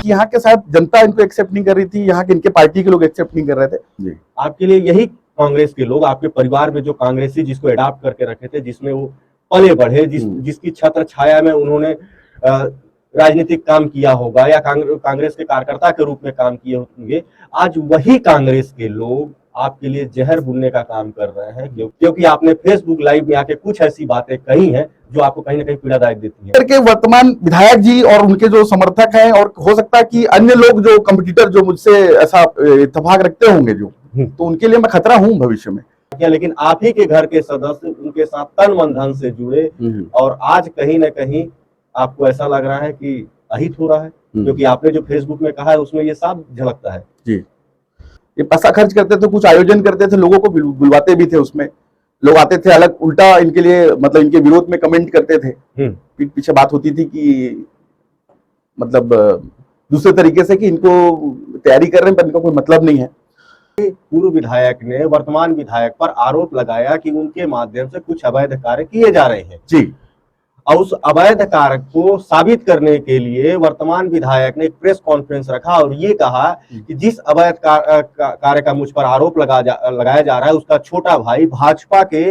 कि यहाँ के शायद जनता इनको एक्सेप्ट नहीं कर रही थी, यहाँ के इनके पार्टी के लोग एक्सेप्ट नहीं कर रहे थे जी। आपके लिए यही कांग्रेस के लोग, आपके परिवार में जो कांग्रेसी जिसको अडॉप्ट करके रखे थे, जिसमें वो पले बढ़े, जिसकी छत्र छाया में उन्होंने राजनीतिक काम किया होगा या कांग्रेस के कार्यकर्ता के रूप में काम किए होंगे, आज वही कांग्रेस के लोग आपके लिए जहर बुनने का काम कर रहे हैं, क्योंकि आपने फेसबुक लाइव में आके कुछ ऐसी बातें कही हैं जो आपको कहीं ना कहीं पीड़ादायक देती हैं। के वर्तमान विधायक जी और उनके जो समर्थक हैं, और हो सकता है कि अन्य लोग जो कंपटीटर जो मुझसे ऐसा इत्तेफाक रखते होंगे जो, तो उनके लिए मैं खतरा हूं भविष्य में। लेकिन आप ही के घर के सदस्य उनके साथ तन मन धन से जुड़े, और आज कहीं ना कहीं आपको ऐसा लग रहा है कि अहित हो रहा है, क्योंकि आपने जो फेसबुक में कहा है उसमें ये साफ झलकता है जी। ये पैसा खर्च करते थे, कुछ आयोजन करते थे, लोगों को बुलवाते भी थे, उसमें लोग आते थे, अलग उल्टा इनके लिए मतलब इनके विरोध में कमेंट करते थे, पीठ पीछे बात होती थी कि मतलब दूसरे तरीके से कि इनको तैयारी कर रहे हैं पर इनको कोई मतलब नहीं है। पूर्व विधायक ने वर्तमान विधायक पर आरोप लगाया कि उनके माध्यम से कुछ अवैध कार्य किए जा रहे हैं जी, और उस अवैध कार्य को साबित करने के लिए वर्तमान विधायक ने एक प्रेस कॉन्फ्रेंस रखा और ये कहा कि जिस अवैध कार्य का मुझ पर आरोप लगाया जा रहा है उसका छोटा भाई भाजपा के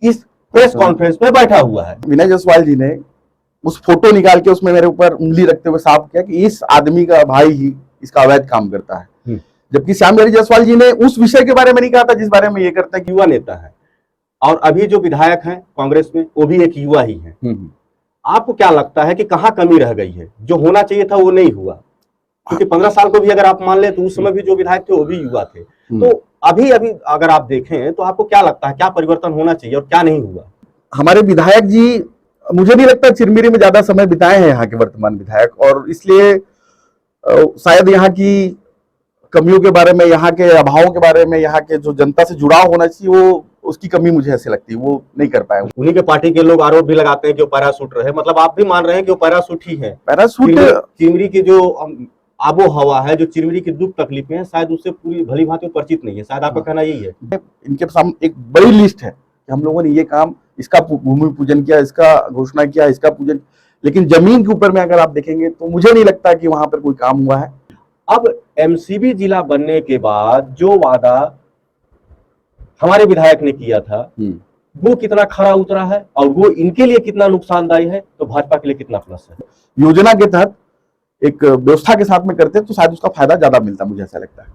इस प्रेस कॉन्फ्रेंस में बैठा हुआ है। विनय जायसवाल जी ने उस फोटो निकाल के उसमें मेरे ऊपर उंगली रखते हुए साफ किया कि इस आदमी का भाई ही इसका अवैध काम करता है, जबकि श्याम बिहारी जायसवाल जी ने उस विषय के बारे में नहीं कहा था जिस बारे में ये करता है कि युवा नेता है, और अभी जो विधायक हैं कांग्रेस में वो भी एक युवा ही है। आपको क्या लगता है कि कहाँ कमी रह गई है? जो होना चाहिए था वो नहीं हुआ, क्योंकि 15 साल को भी अगर आप मान ले तो उस समय भी जो विधायक थे वो भी युवा थे। तो अभी अगर आप देखें तो आपको क्या लगता है क्या परिवर्तन होना चाहिए और क्या नहीं हुआ? हमारे विधायक जी, मुझे नहीं लगता चिरमिरी में ज्यादा समय बिताए हैं यहाँ के वर्तमान विधायक, और इसलिए शायद यहाँ की कमियों के बारे में, यहाँ के अभावों के बारे में, यहाँ के जो जनता से जुड़ाव होना चाहिए वो उसकी कमी मुझे ऐसे लगती है, वो नहीं कर पाए। उन्हीं के पार्टी के लोग आरोप भी लगाते हैं कि वो पैराशूट रहे, मतलब आप भी मान रहे हैं कि वो पैराशूट ही है। पैराशूट चिरमिरी की जो आबो हवा है, जो चिरमिरी की दुख तकलीफें हैं, शायद उससे पूरी भली भांति परिचित नहीं है, शायद आपका कहना यही है। इनके सामने एक बड़ी लिस्ट है कि हम लोगों ने ये काम, इसका भूमि पूजन किया, इसका घोषणा किया, इसका पूजन, लेकिन जमीन के ऊपर में अगर आप देखेंगे तो मुझे नहीं लगता कि वहां पर कोई काम हुआ है। अब एमसीबी जिला बनने के बाद जो वादा हमारे विधायक ने किया था वो कितना खरा उतरा है और वो इनके लिए कितना नुकसानदायी है, तो भाजपा के लिए कितना प्लस है? योजना के तहत एक व्यवस्था के साथ में करते तो शायद उसका फायदा ज्यादा मिलता, मुझे ऐसा लगता है।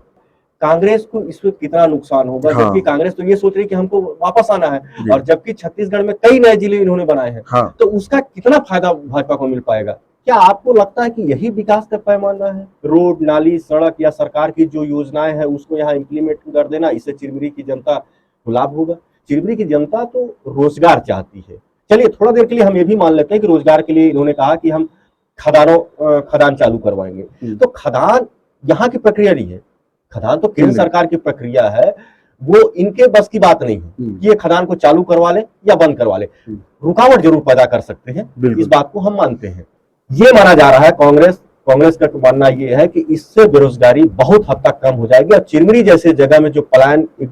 कांग्रेस को इसमें कितना नुकसान होगा? हाँ। जबकि कांग्रेस तो ये सोच रही है कि हमको वापस आना है, और जबकि छत्तीसगढ़ में कई नए जिले इन्होंने बनाए हैं। हाँ। तो उसका कितना फायदा भाजपा को मिल पाएगा? क्या आपको लगता है कि यही विकास का पैमाना है? रोड, नाली, सड़क या सरकार की जो योजनाएं हैं उसको यहाँ इम्प्लीमेंट कर देना, इससे चिरमिरी की जनता को लाभ होगा? चिरमिरी की जनता तो रोजगार चाहती है। चलिए थोड़ा देर के लिए हम ये भी मान लेते हैं कि रोजगार के लिए इन्होंने कहा कि हम खदान चालू करवाएंगे, तो खदान यहाँ की प्रक्रिया नहीं है, खदान तो केंद्र सरकार की प्रक्रिया है, वो इनके बस की बात नहीं है कि ये खदान को चालू करवा ले या बंद करवा ले। रुकावट जरूर पैदा कर सकते हैं, इस बात को हम मानते हैं। ये माना जा रहा है कांग्रेस का मानना ये है कि इससे बेरोजगारी बहुत हद तक कम हो जाएगी और चिरमिरी जैसे जगह में जो पलायन एक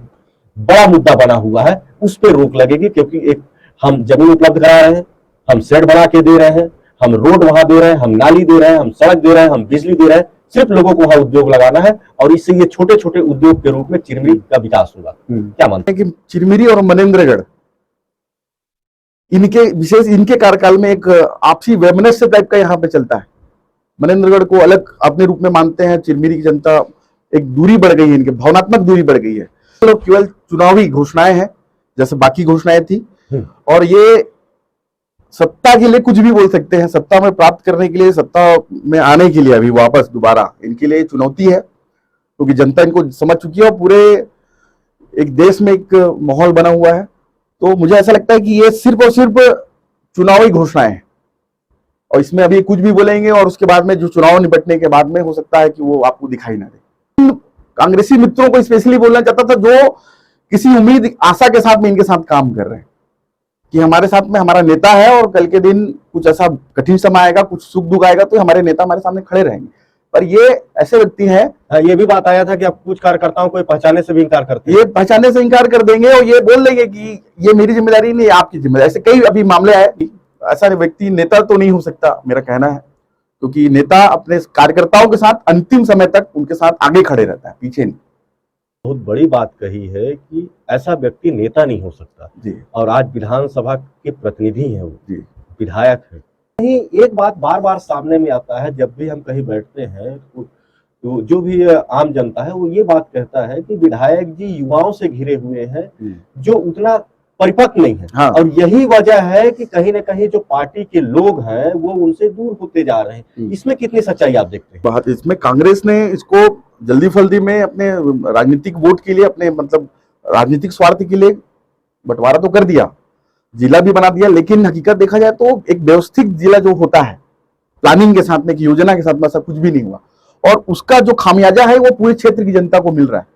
बड़ा मुद्दा बना हुआ है उस पर रोक लगेगी, क्योंकि एक हम जमीन उपलब्ध करा रहे हैं, हम शेड बना के दे रहे हैं, हम रोड वहां दे रहे हैं, हम नाली दे रहे हैं, हम सड़क दे रहे हैं, हम बिजली दे रहे हैं, सिर्फ लोगों को वहां उद्योग लगाना है और इससे ये छोटे छोटे उद्योग के रूप में चिरमिरी का विकास होगा। क्या मानते हैं कि चिरमिरी और मनेंद्रगढ़ इनके कार्यकाल में एक आपसी वैमनस्य टाइप का यहाँ पे चलता है। मनेंद्रगढ़ को अलग अपने रूप में मानते हैं, चिरमिरी की जनता, एक दूरी बढ़ गई है, इनके भावनात्मक दूरी बढ़ गई है। तो केवल चुनावी घोषणाएं हैं जैसे बाकी घोषणाएं थी, और ये सत्ता के लिए कुछ भी बोल सकते हैं, सत्ता में प्राप्त करने के लिए, सत्ता में आने के लिए अभी वापस दोबारा इनके लिए चुनौती है, क्योंकि जनता इनको समझ चुकी है और पूरे एक देश में एक माहौल बना हुआ है। तो मुझे ऐसा लगता है कि ये सिर्फ और सिर्फ चुनावी घोषणाएं हैं और इसमें अभी कुछ भी बोलेंगे और उसके बाद में जो चुनाव निपटने के बाद में हो सकता है कि वो आपको दिखाई ना दे। कांग्रेसी मित्रों को स्पेशली बोलना चाहता था जो किसी उम्मीद आशा के साथ में इनके साथ काम कर रहे हैं कि हमारे साथ में हमारा नेता है और कल के दिन कुछ ऐसा कठिन समय आएगा, कुछ सुख दुख आएगा तो हमारे नेता हमारे सामने खड़े रहेंगे। पर ये ऐसे व्यक्ति हैं, ये भी बात आया था कि आप कुछ कार्यकर्ताओं को पहचानने से भी इनकार करते हैं। ये पहचानने से इनकार कर देंगे और ये बोल देंगे कि ये मेरी जिम्मेदारी नहीं, आपकी जिम्मेदारी। ऐसे कई अभी मामले आए। ऐसा व्यक्ति नेता तो नहीं हो सकता, मेरा कहना है क्योंकि नेता अपने कार्यकर्ताओं के साथ अंतिम समय तक उनके साथ आगे खड़े रहता है, पीछे नहीं। बहुत बड़ी बात कही है कि ऐसा व्यक्ति नेता नहीं हो सकता जी। और आज विधानसभा के प्रतिनिधि हैं वो, जी। विधायक है। कहीं एक बात बार बार सामने में आता है जब भी हम कहीं बैठते हैं तो जो भी आम जनता है वो ये बात कहता है कि विधायक जी युवाओं से घिरे हुए हैं जो उतना परिपक्व नहीं है। हाँ। और यही वजह है कि कहीं ना कहीं जो पार्टी के लोग हैं वो उनसे दूर होते जा रहे हैं। इसमें कितनी सच्चाई आप देखते हैं? इसमें कांग्रेस ने इसको जल्दी फल्दी में अपने राजनीतिक वोट के लिए, अपने मतलब राजनीतिक स्वार्थ के लिए बंटवारा तो कर दिया, जिला भी बना दिया, लेकिन हकीकत देखा जाए तो एक व्यवस्थित जिला जो होता है प्लानिंग के साथ में, एक योजना के साथ में, ऐसा कुछ भी नहीं हुआ और उसका जो खामियाजा है वो पूरे क्षेत्र की जनता को मिल रहा है।